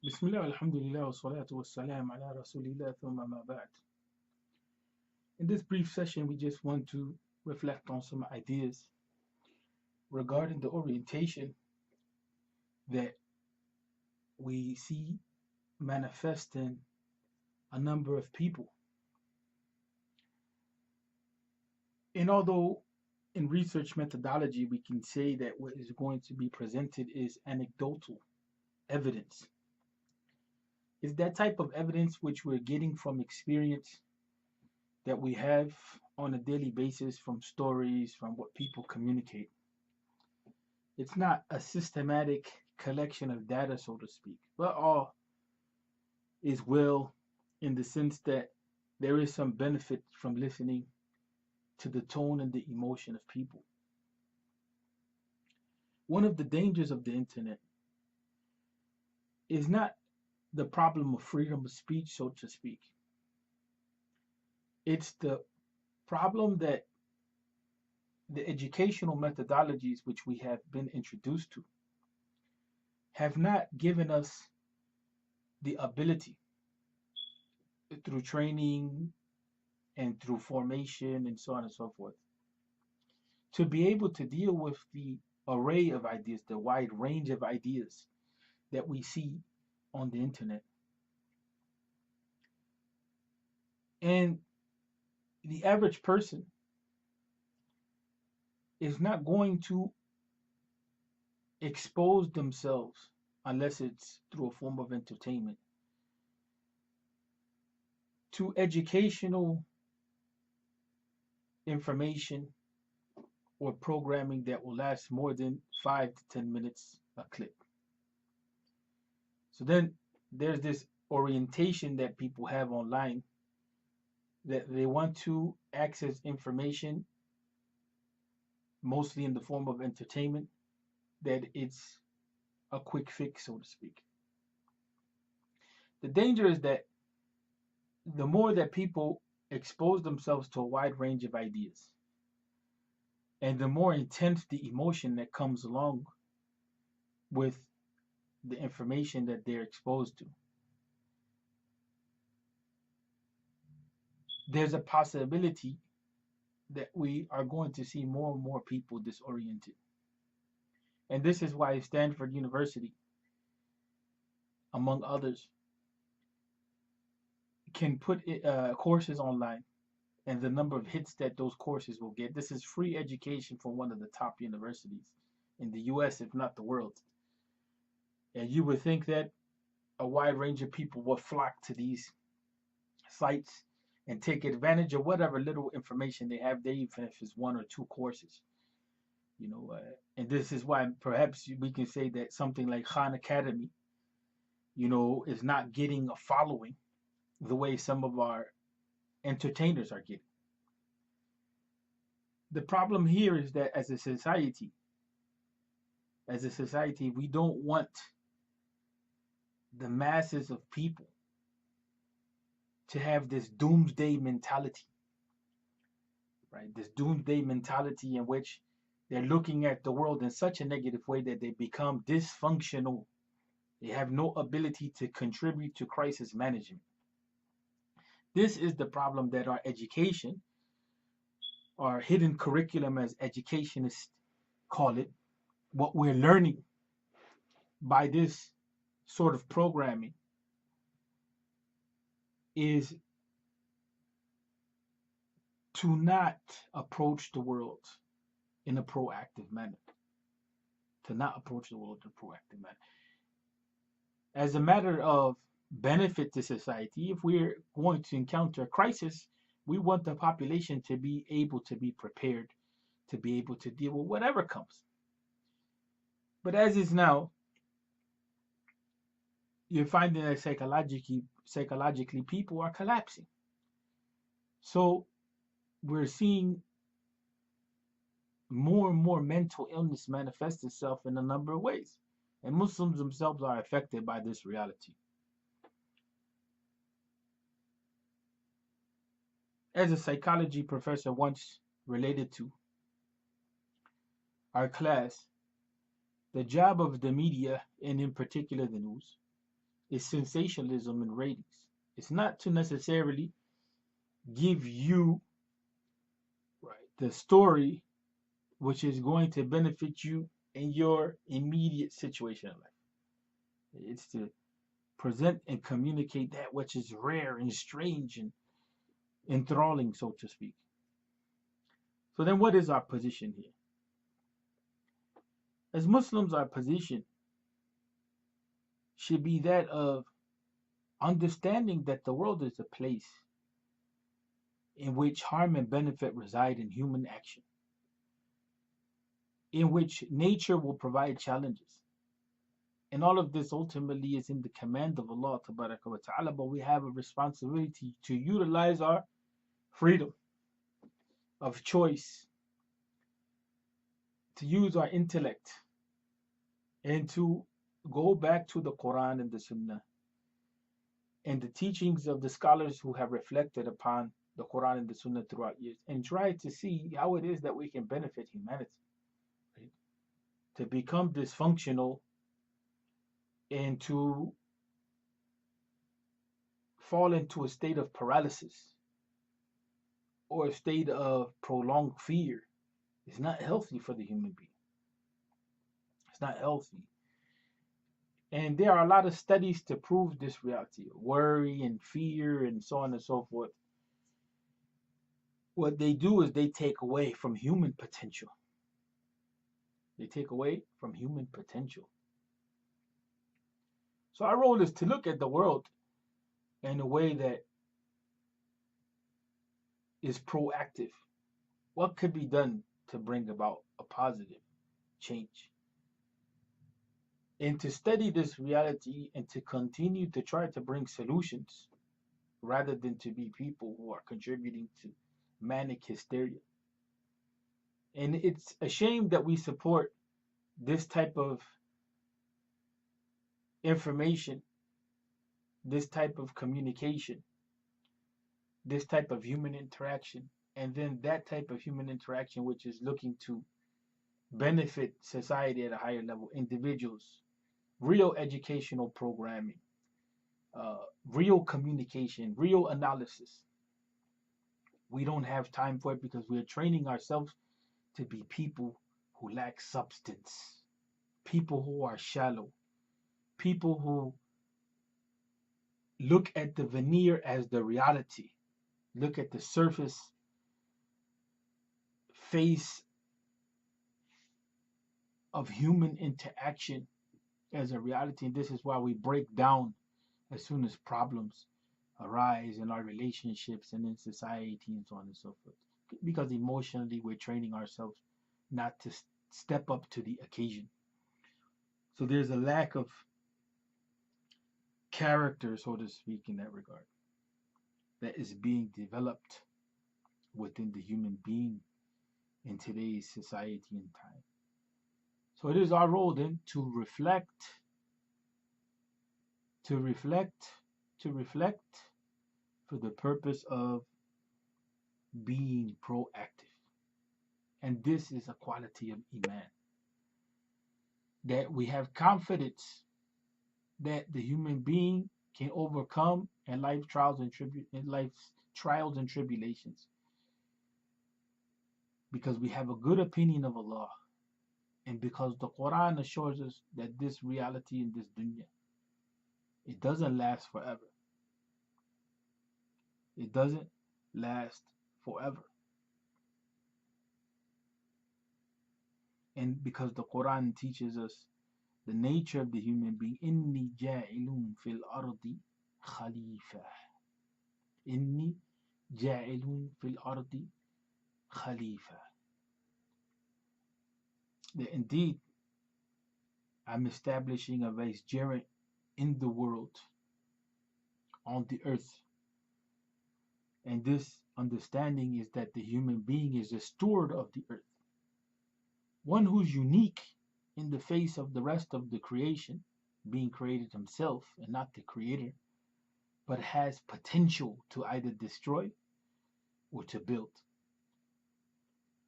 Bismillah, alhamdulillah, wa salatu wa salam ala rasulillah, thumma ma ba'd. In this brief session, we just want to reflect on some ideas regarding the orientation that we see manifest in a number of people. And although in research methodology, we can say that what is going to be presented is anecdotal evidence, is that type of evidence which we're getting from experience that we have on a daily basis from stories, from what people communicate. It's not a systematic collection of data, so to speak, but all is well in the sense that there is some benefit from listening to the tone and the emotion of people. One of the dangers of the internet is not the problem of freedom of speech, so to speak. It's the problem that the educational methodologies which we have been introduced to have not given us the ability through training and through formation and so on and so forth to be able to deal with the array of ideas, the wide range of ideas that we see on the internet. And the average person is not going to expose themselves unless it's through a form of entertainment to educational information or programming that will last more than 5 to 10 minutes a clip. So then there's this orientation that people have online that they want to access information mostly in the form of entertainment, that it's a quick fix, so to speak. The danger is that the more that people expose themselves to a wide range of ideas, and the more intense the emotion that comes along with the information that they're exposed to, there's a possibility that we are going to see more and more people disoriented. And this is why Stanford University, among others, can put courses online and the number of hits that those courses will get. This is free education from one of the top universities in the US, if not the world. And you would think that a wide range of people will flock to these sites and take advantage of whatever little information they have there, even if it's one or two courses. And this is why perhaps we can say that something like Khan Academy, is not getting a following the way some of our entertainers are getting. The problem here is that as a society, we don't want the masses of people to have this doomsday mentality, right? This doomsday mentality in which they're looking at the world in such a negative way that they become dysfunctional. They have no ability to contribute to crisis management. This is the problem that our education, our hidden curriculum, as educationists call it, what we're learning by this sort of programming is to not approach the world in a proactive manner. To not approach the world in a proactive manner. As a matter of benefit to society, if we're going to encounter a crisis, we want the population to be able to be prepared, to be able to deal with whatever comes. But as is now, you're finding that psychologically people are collapsing. So we're seeing more and more mental illness manifest itself in a number of ways. And Muslims themselves are affected by this reality. As a psychology professor once related to our class, the job of the media, and in particular the news, is sensationalism and ratings. It's not to necessarily give you, right, the story which is going to benefit you in your immediate situation in life. It's to present and communicate that which is rare and strange and enthralling, so to speak. So then what is our position here? As Muslims, our position should be that of understanding that the world is a place in which harm and benefit reside in human action, in which nature will provide challenges. And all of this ultimately is in the command of Allah Tabaraka wa Ta'ala, but we have a responsibility to utilize our freedom of choice, to use our intellect, and to go back to the Quran and the Sunnah and the teachings of the scholars who have reflected upon the Quran and the Sunnah throughout years, and try to see how it is that we can benefit humanity, right? To become dysfunctional and to fall into a state of paralysis or a state of prolonged fear is not healthy for the human being. It's not healthy. And there are a lot of studies to prove this reality. Worry and fear and so on and so forth. What they do is they take away from human potential. They take away from human potential. So our role is to look at the world in a way that is proactive. What could be done to bring about a positive change? And to study this reality and to continue to try to bring solutions rather than to be people who are contributing to manic hysteria. And it's a shame that we support this type of information, this type of communication, this type of human interaction, and then that type of human interaction which is looking to benefit society at a higher level, individuals, real educational programming, real communication, real analysis. We don't have time for it because we are training ourselves to be people who lack substance, people who are shallow, people who look at the veneer as the reality, look at the surface face of human interaction as a reality. And this is why we break down as soon as problems arise in our relationships and in society and so on and so forth. Because emotionally we're training ourselves not to step up to the occasion. So there's a lack of character, so to speak, in that regard, that is being developed within the human being in today's society and time. So it is our role then to reflect for the purpose of being proactive. And this is a quality of Iman, that we have confidence that the human being can overcome in life's trials and tribulations, because we have a good opinion of Allah, and because the Quran assures us that this reality in this dunya, it doesn't last forever. It doesn't last forever. And because the Quran teaches us the nature of the human being, inni ja'ilun fil ardi khalifa. Inni ja'ilun fil ardi khalifa. That indeed I'm establishing a vicegerent in the world, on the earth. And this understanding is that the human being is a steward of the earth, one who's unique in the face of the rest of the creation, being created himself and not the creator, but has potential to either destroy or to build.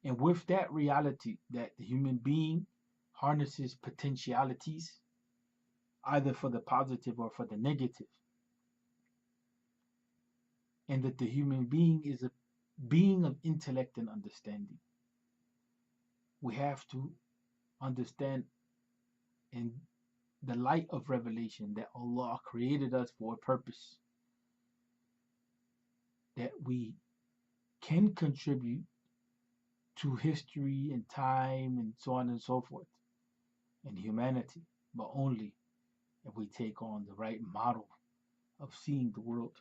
And with that reality that the human being harnesses potentialities, either for the positive or for the negative, and that the human being is a being of intellect and understanding. We have to understand in the light of revelation that Allah created us for a purpose, that we can contribute to history and time and so on and so forth and humanity, but only if we take on the right model of seeing the world.